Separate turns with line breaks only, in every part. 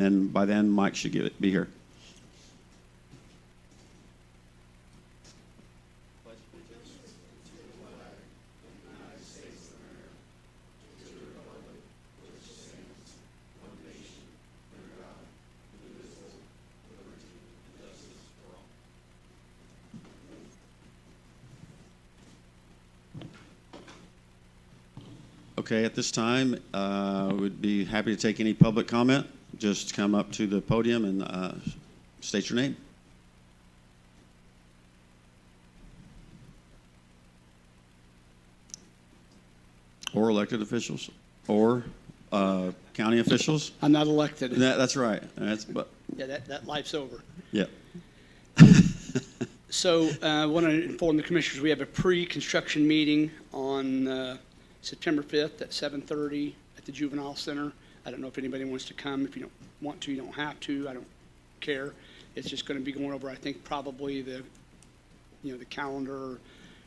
And by then, Mike should be here. Okay, at this time, we'd be happy to take any public comment. Just come up to the podium and state your name. Or elected officials, or county officials.
I'm not elected.
That's right.
Yeah, that life's over.
Yeah.
So I want to inform the commissioners, we have a pre-construction meeting on September 5th at 7:30 at the Juvenile Center. I don't know if anybody wants to come. If you don't want to, you don't have to. I don't care. It's just going to be going over, I think, probably the calendar,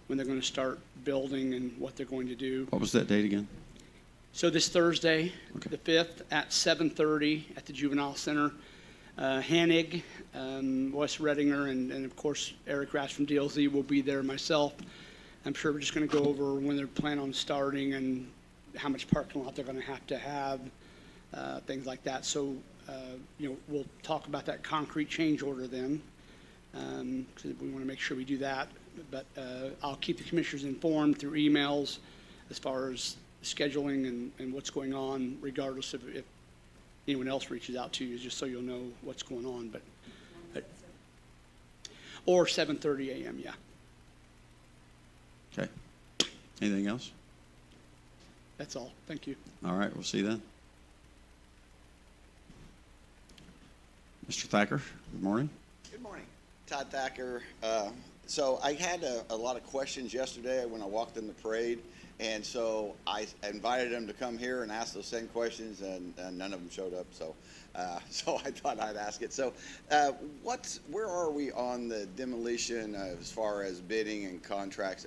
when they're going to start building and what they're going to do.
What was that date again?
So this Thursday,
Okay.
the 5th at 7:30 at the Juvenile Center. Hanig, Wes Redinger, and of course Eric Ratz from DLZ will be there, myself. I'm sure we're just going to go over when they're planning on starting and how much parking lot they're going to have, things like that. So, we'll talk about that concrete change order then, because we want to make sure we do that. But I'll keep the commissioners informed through emails as far as scheduling and what's going on, regardless of if anyone else reaches out to you, just so you'll know what's going on. But or 7:30 a.m. Yeah.
Okay. Anything else?
That's all. Thank you.
All right, we'll see you then. Mr. Thacker, good morning.
Good morning. Todd Thacker. So I had a lot of questions yesterday when I walked in the parade, and so I invited them to come here and ask those same questions, and none of them showed up. So I thought I'd ask it. So where are we on the demolition as far as bidding and contracts?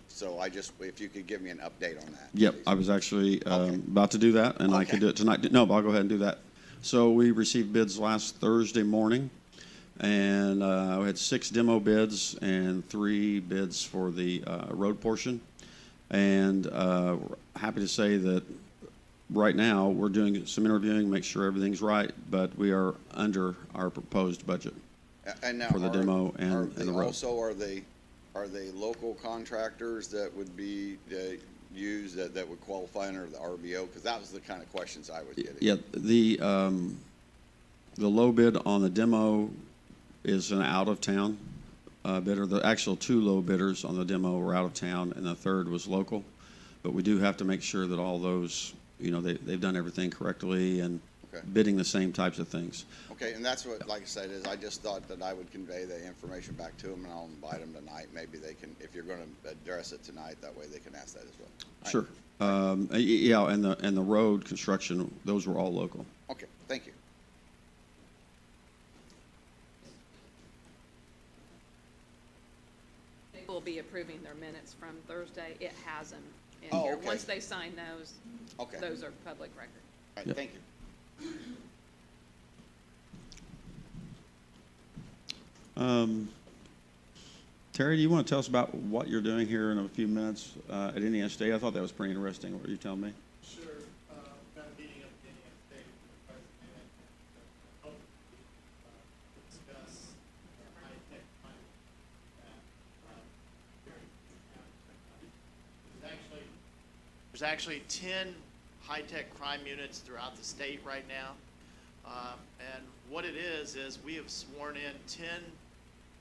So if you could give me an update on that.
Yep,
please.
I was actually
Okay.
about to do that, and I
Okay.
could do it tonight. No, but I'll go ahead and do that. So we received bids last Thursday morning, and we had 6 demo bids and 3 bids for the road portion. And we're happy to say that right now we're doing some interviewing, make sure everything's right, but we are under our proposed budget.
And now
for the demo and the road.
Also, are they local contractors that would be used that would qualify under the RBO? Because that was the kind of questions I was getting.
Yeah, the low bid on the demo is an out-of-town bidder. The actual 2 low bidders on the demo were out of town, and the third was local. But we do have to make sure that all those, they've done everything correctly and
Okay.
bidding the same types of things.
Okay, and that's what, like I said, is I just thought that I would convey the information back to them, and I'll invite them tonight. Maybe they can, if you're going to address it tonight, that way they can ask that as well. All right.
Sure. Yeah, and the road construction, those were all local.
Okay, thank you.
We'll be approving their minutes from Thursday. It has them in
Oh,
here.
okay.
Once they sign those,
Okay.
those are public record.
All right,
Yep.
thank you.
Terry, do you want to tell us about what you're doing here in a few minutes at Indiana State? I thought that was pretty interesting. What were you telling me?
Sure. Got a meeting up in Indiana State with the president and hopefully discuss high-tech money that there's actually 10 high-tech crime units throughout the state right now. And what it is we have sworn in 10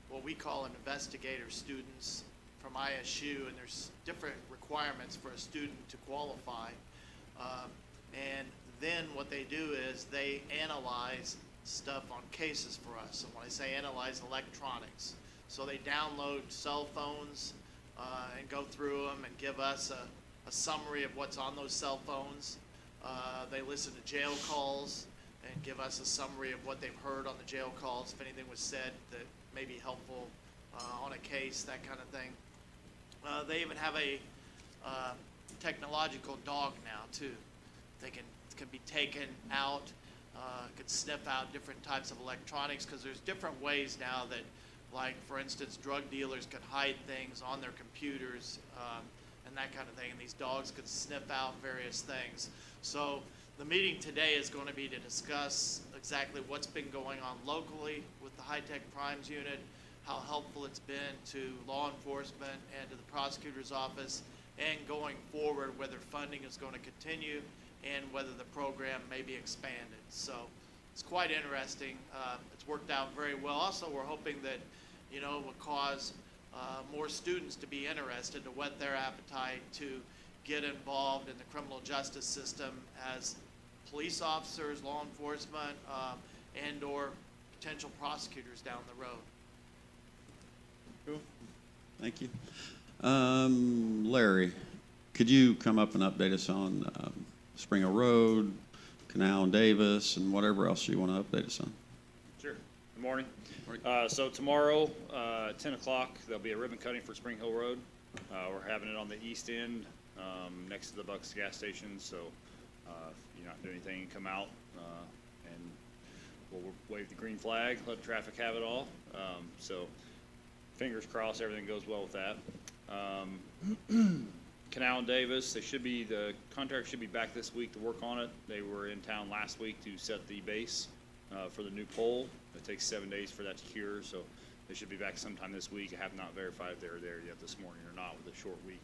what we call an investigator students from ISU, and there's different requirements for a student to qualify. And then what they do is they analyze stuff on cases for us. And when I say analyze, electronics. So they download cell phones and go through them and give us a summary of what's on those cell phones. They listen to jail calls and give us a summary of what they've heard on the jail calls, if anything was said that may be helpful on a case, that kind of thing. They even have a technological dog now too. They can be taken out could sniff out different types of electronics, because there's different ways now that, like, for instance, drug dealers could hide things on their computers, and that kind of thing, and these dogs could sniff out various things. So the meeting today is going to be to discuss exactly what's been going on locally with the high-tech crimes unit, how helpful it's been to law enforcement and to the prosecutor's office, and going forward, whether funding is going to continue and whether the program may be expanded. So it's quite interesting. It's worked out very well. Also, we're hoping that, it will cause more students to be interested, to whet their appetite to get involved in the criminal justice system as police officers, law enforcement, and/or potential prosecutors down the road.
Cool. Thank you. Larry, could you come up and update us on Spring Hill Road, Canal and Davis, and whatever else you want to update us on?
Sure. Good morning. So tomorrow, 10 o'clock, there'll be a ribbon cutting for Spring Hill Road. We're having it on the east end, next to the Bucks gas station. So if you're not doing anything, come out and we'll wave the green flag, let traffic have it all. So fingers crossed everything goes well with that. Canal and Davis, the contractor should be back this week to work on it. They were in town last week to set the base for the new pole. It takes 7 days for that to cure, so they should be back sometime this week. I have not verified if they were there yet this morning or not with a short week.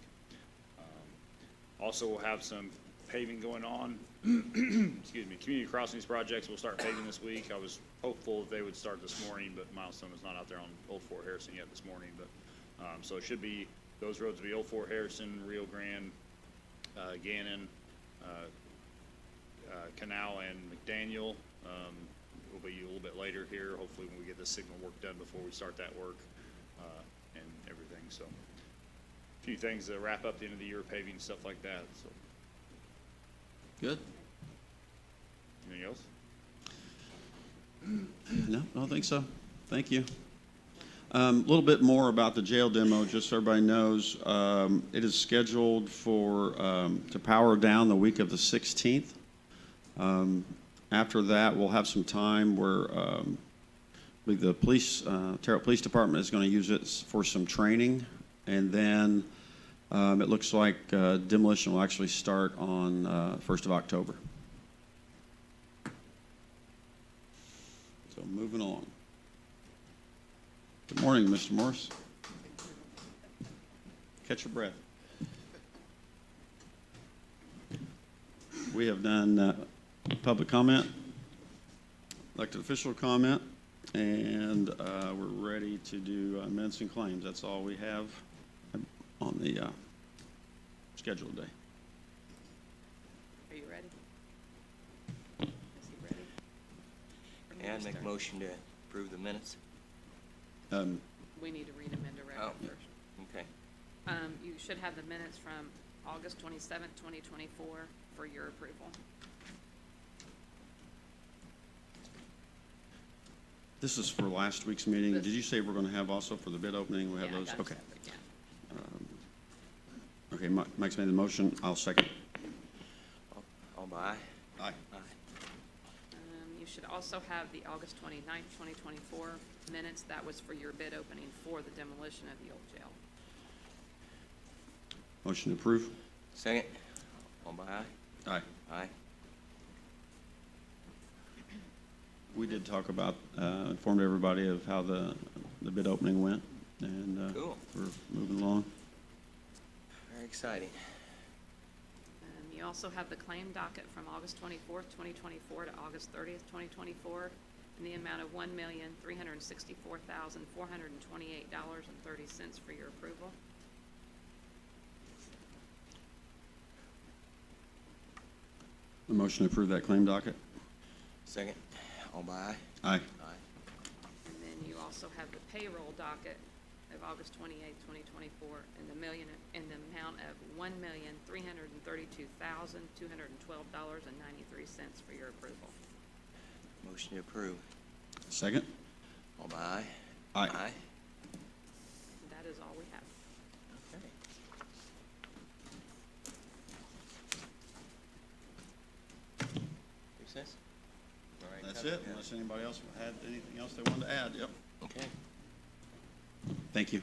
Also, we'll have some paving going on. Excuse me, community crossings projects will start paving this week. I was hopeful they would start this morning, but Milestone is not out there on Old Fort Harrison yet this morning. But so it should be, those roads will be Old Fort Harrison, Rio Grande, Gannon, Canal, and McDaniel. Will be a little bit later here, hopefully when we get the signal work done before we start that work and everything. So a few things to wrap up the end of the year, paving, stuff like that. So
Good.
anything else?
No, I don't think so. Thank you. A little bit more about the jail demo, just so everybody knows. It is scheduled for to power down the week of the 16th. After that, we'll have some time where the Terre Haute Police Department is going to use it for some training, and then it looks like demolition will actually start on 1st of October. So moving along. Good morning, Mr. Morris. Catch your breath. We have done public comment, elected official comment, and we're ready to do minutes and claims. That's all we have on the schedule today.
Are you ready? Is he ready? Or me
Yeah,
to
I'd make a
start?
motion to approve the minutes.
We need to read them into record
Oh.
first.
Okay.
You should have the minutes from August 27th, 2024 for your approval.
This is for last week's meeting. Did you say we're going to have also for the bid opening? We have
Yeah, I
those?
got it
Okay.
separate, yeah.
Okay, Mike's made the motion. I'll second.
All by aye?
Aye.
Aye.
You should also have the August 29th, 2024 minutes. That was for your bid opening for the demolition of the old jail.
Motion to approve?
Second? All by aye?
Aye.
Aye.
We did talk about, informed everybody of how the bid opening went, and
Cool.
we're moving along.
Very exciting.
You also have the claim docket from August 24th, 2024 to August 30th, 2024 in the amount of $1,364,428.30 for your approval.
A motion to approve that claim docket?
Second? All by aye?
Aye.
Aye.
And then you also have the payroll docket of August 28th, 2024 in the amount of $1,332,212.93 for your approval.
Motion to approve.
Second?
All by aye?
Aye.
Aye.
That is all we have.
Okay. Recess? No.
That's it, unless anybody else had anything else they wanted to add. Yep.
Okay.
Thank you.